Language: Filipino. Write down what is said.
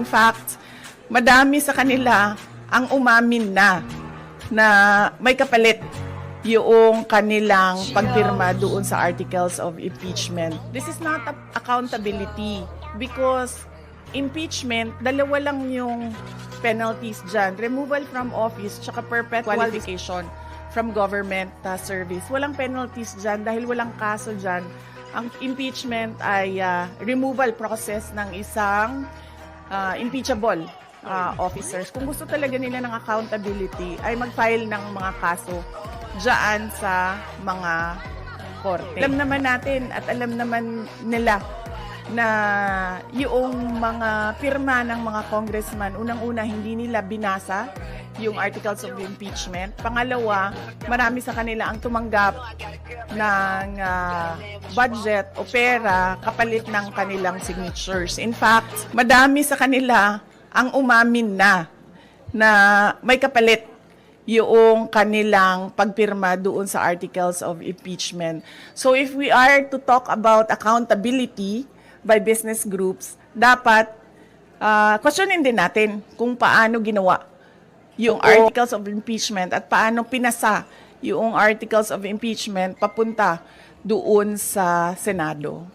In fact, madami sa kanila ang umamin na may kapalit yung kanilang pagpirma doon sa articles of impeachment. This is not accountability because impeachment, dalawa lang yung penalties dyan. Removal from office tsaka perpetual disqualification from government service. Walang penalties dyan dahil walang kaso dyan. Ang impeachment ay removal process ng isang impeachable officers. Kung gusto talaga nila ng accountability, ay mag-file ng mga kaso dyan sa mga korte. Alam naman natin at alam naman nila na yung mga pirma ng mga congressman, unang-una hindi nila binasa yung articles of impeachment. Pangalawa, marami sa kanila ang tumanggap ng budget o pera kapalit ng kanilang signatures. In fact, madami sa kanila ang umamin na may kapalit yung kanilang pagpirma doon sa articles of impeachment. So if we are to talk about accountability by business groups, dapat questionin din natin kung paano ginawa yung articles of impeachment at paano pinasa yung articles of impeachment papunta doon sa Senado.